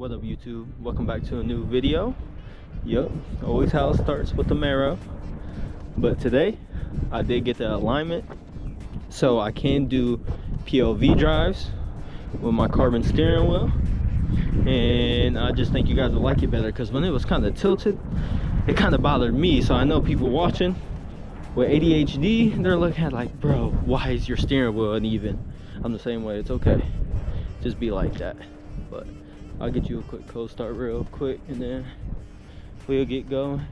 What up, YouTube? Welcome back to a new video. Yup, always how it starts with the Camaro. But today I did get the alignment, so I can do POV drives with my carbon steering wheel, and I just think you guys will like it better, because when it was kind of tilted, it kind of bothered me. So I know people watching with ADHD, they're looking at like, bro, why is your steering wheel uneven? I'm the same way. It's okay, just be like that. But I'll get you a quick cold start real quick, and then we'll get going.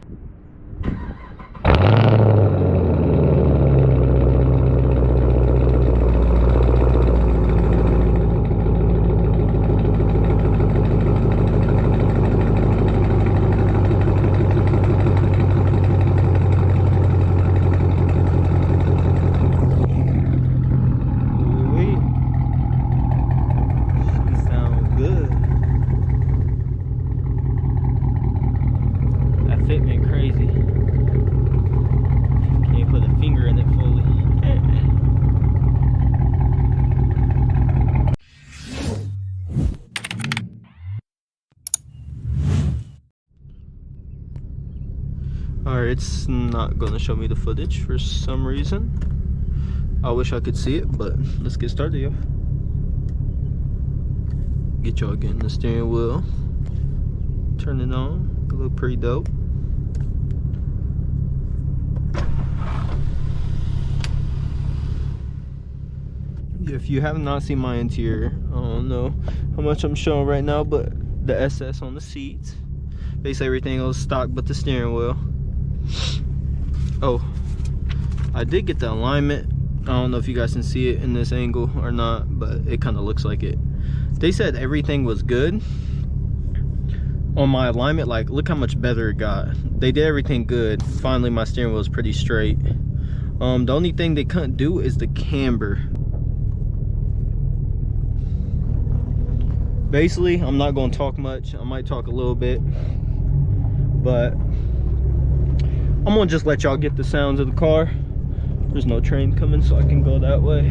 Alright, it's not gonna show me the footage for some reason. I wish I could see it, but let's get started, yo. Get y'all getting the steering wheel, turn it on. It look pretty dope. If you have not seen my interior, I don't know how much I'm showing right now, but the SS on the seats, basically everything else stock but the steering wheel. Oh, I did get the alignment. I don't know if you guys can see it in this angle or not, but it kind of looks like it. They said everything was good on my alignment. Like, look how much better it got. They did everything good. Finally, my steering wheel is pretty straight. The only thing they couldn't do is the camber. Basically, I'm not going to talk much. I might talk a little bit, but I'm gonna just let y'all get the sounds of the car. There's no train coming, so I can go that way.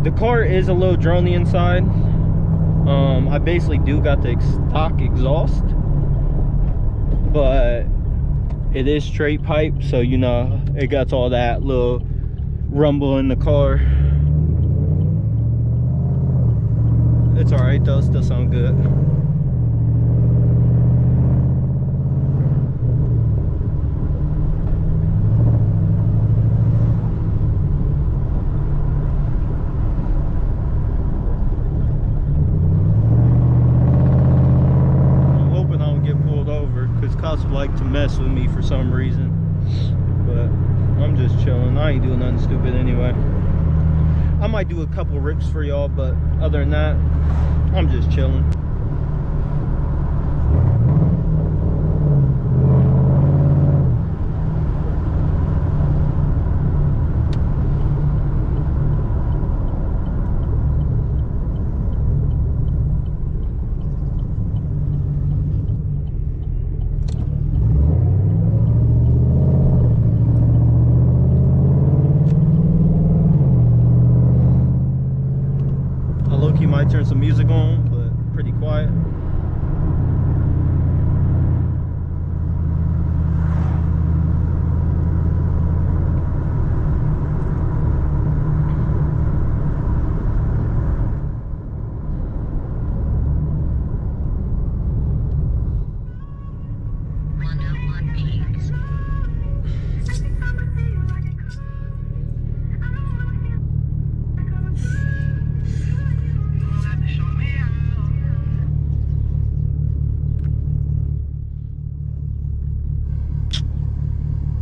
The car is a little droney inside. I basically do got the stock exhaust, but it is straight pipe, so you know it got all that little rumble in the car. It's alright though, still sound good. I'm hoping I don't get pulled over, because cops like to mess with me for some reason. But I'm just chilling. I ain't doing nothing stupid anyway. I might do a couple rips for y'all, but other than that, I'm just chilling. Might turn some music on, but pretty quiet.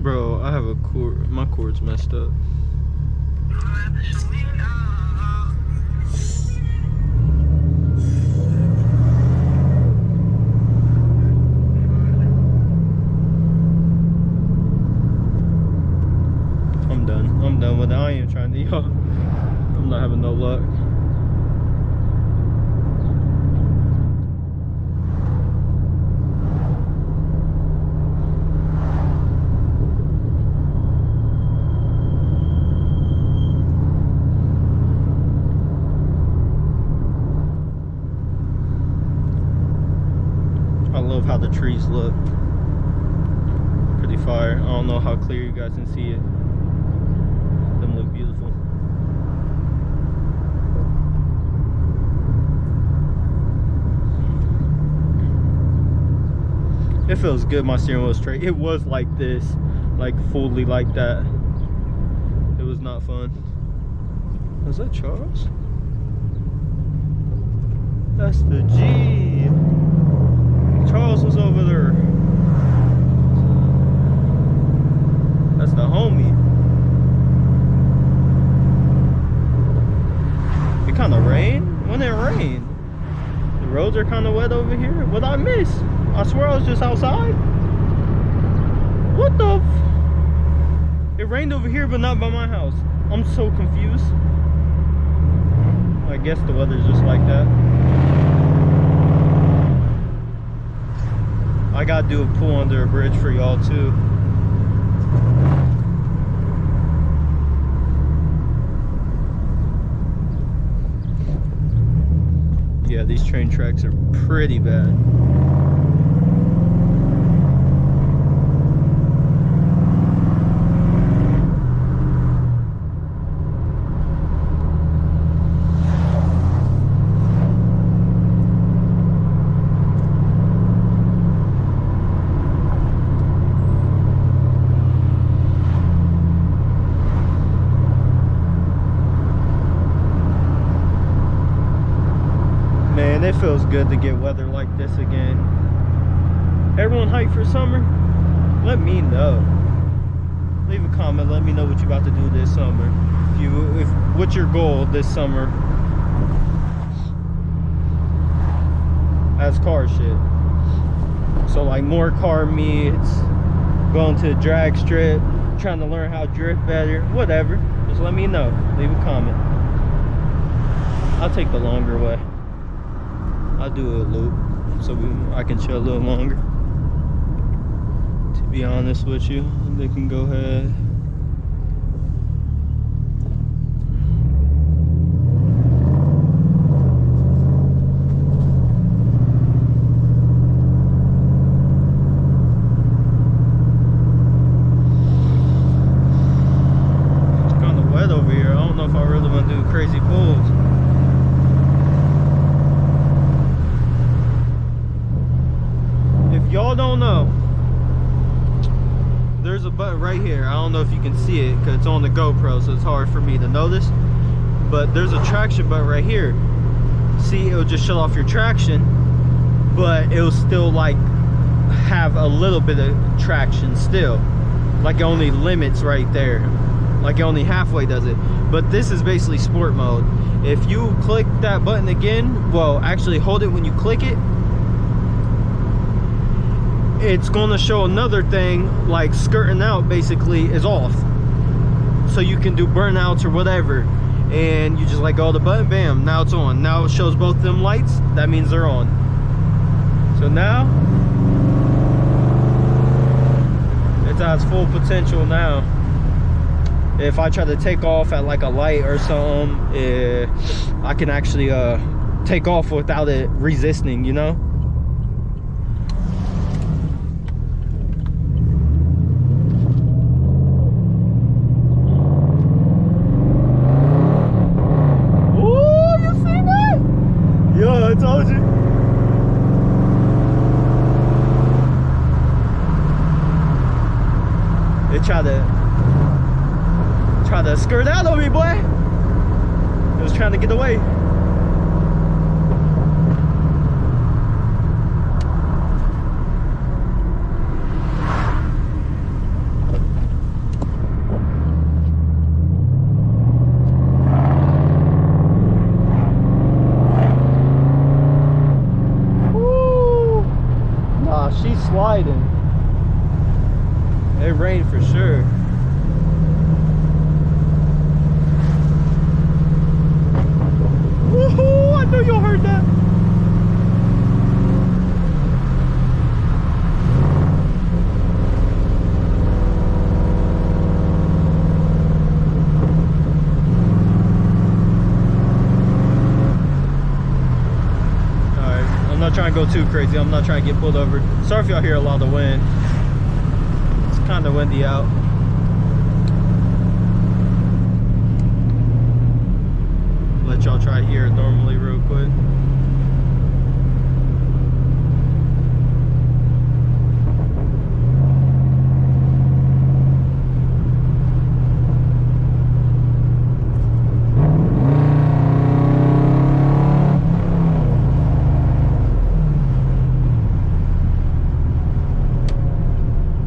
Bro, I have a cord. My cord's messed up. I'm done with it. I ain't even trying to, yo. I'm not having no luck. trees look. Pretty fire. I don't know how clear you guys can see it. Them look beautiful. It feels good, my steering wheel straight. It was like this, like fully like that. It was not fun. Was that Charles? That's the G. Charles was over there. That's the homie. It kind of rained. When it rained, the roads are kind of wet over here. What'd I miss? I swear I was just outside. What the f? It rained over here, but not by my house. I'm so confused. I guess the weather's just like that. I gotta do a pull under a bridge for y'all too. Yeah, these train tracks are pretty bad. Man, it feels good to get weather like this again. Everyone hyped for summer? Let me know. Leave a comment, let me know what you're about to do this summer. What's your goal this summer as car shit? So like more car meets, going to a drag strip, trying to learn how to drift better, whatever. Just let me know, leave a comment. I'll take the longer way. I'll do a loop so I can chill a little longer. To be honest with you, they can go ahead. It's kind of wet over here. I don't know if I really want to do crazy pulls. Y'all don't know, there's a button right here. I don't know if you can see it because it's on the GoPro, so it's hard for me to notice, but there's a traction button right here. See, it'll just shut off your traction, but it'll still like have a little bit of traction still, like it only limits right there, like it only halfway does it. But this is basically sport mode. If you click that button again, well, actually hold it when you click it, it's gonna show another thing, like skirting out basically is off, so you can do burnouts or whatever, and you just let go of the button, bam, now it's on. Now it shows both them lights, that means they're on. So now it's at its full potential. Now if I try to take off at like a light or something, I can actually take off without it resisting, you know. I told you. It tried to skirt out on me, boy. It was trying to get away. She's sliding. It rained for sure. Woohoo! I know y'all heard that. Alright, I'm not trying trying to go too crazy. I'm not trying to get pulled over. Sorry if y'all hear a lot of wind. It's kind of windy out. Let y'all try hear it normally real quick.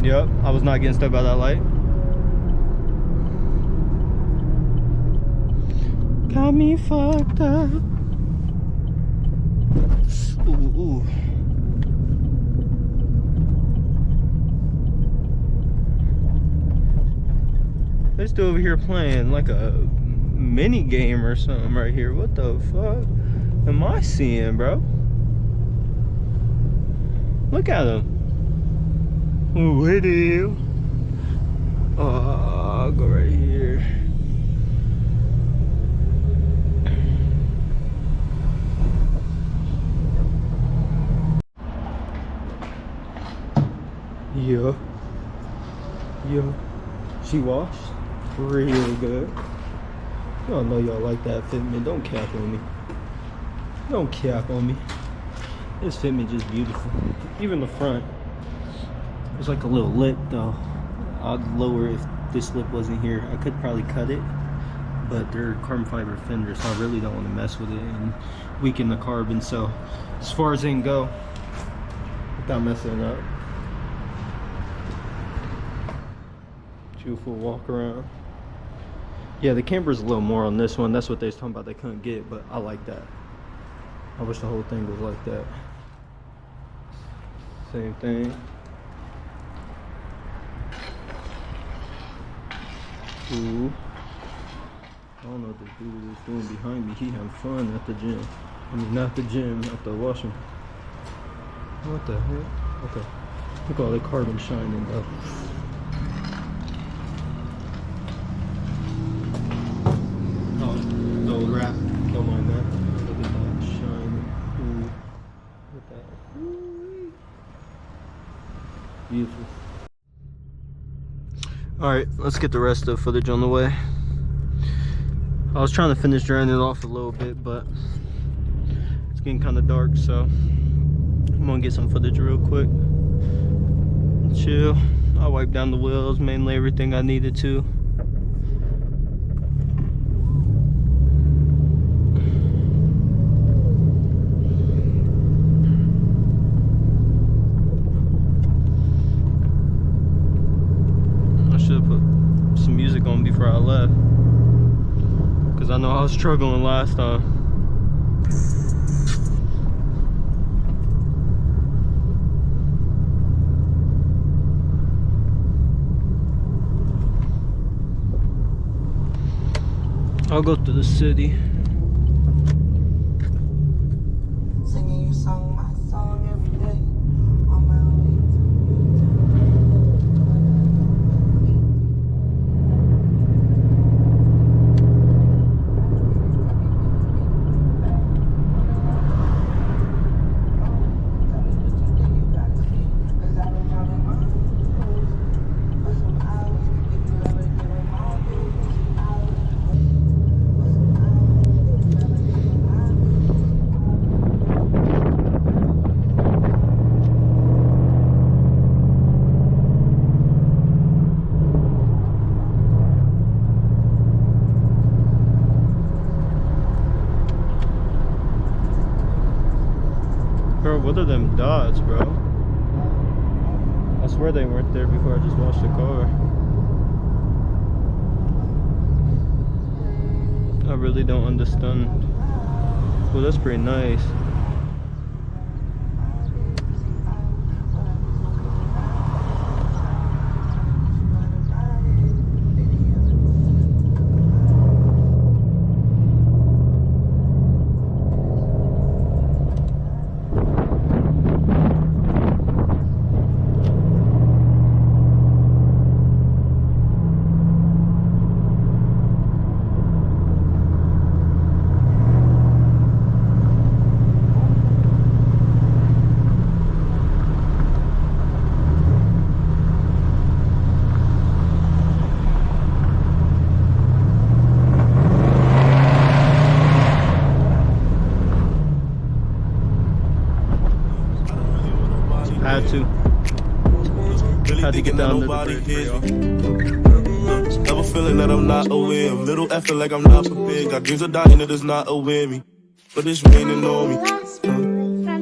Yep, I was not getting stuck by that light. Got me fucked up. Ooh. They're still over here playing like a mini game or something right here. What the fuck am I seeing, bro? Look at them. What do? I'll go right here. Yeah. She washed real good. Y'all know y'all like that fitment. Don't cap on me. Don't cap on me. This fitment just beautiful. Even the front. There's like a little lip though. I'd lower if this lip wasn't here. I could probably cut it, but they're carbon fiber fenders, so I really don't want to mess with it and weaken the carbon. So as far as it can go without messing it up. Beautiful walk around. Yeah, the camber's a little more on this one. That's what they was talking about they couldn't get, but I like that. I wish the whole thing was like that. Same thing. Ooh. I don't know what the dude is doing behind me. He having fun at the gym. I mean, not the gym, at the washroom. What the heck? Okay. Look at all the carbon shining though. Oh, the old wrap. Don't mind that. Look at that shining. Ooh. Look at that. Ooh. Beautiful. Alright, let's get the rest of the footage on the way. I was trying to finish drying it off a little bit, but it's getting kind of dark, so I'm gonna get some footage real quick. Chill. I wiped down the wheels, mainly everything I needed to. On before I left, because I know I was struggling last time. I'll go to the city. Singing you song, my song every day. On my way Bro, what are them dots, bro? I swear they weren't there before I just washed the car. I really don't understand. Well, that's pretty nice. Had to get down to the nobody bridge for hears y'all. me. Never feeling that I'm not aware of. Little effort like I'm not prepared. Got dreams of dying that does not aware me. But it's raining on me.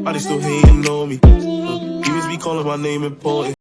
Why they still hating on me? Demons be calling my name important.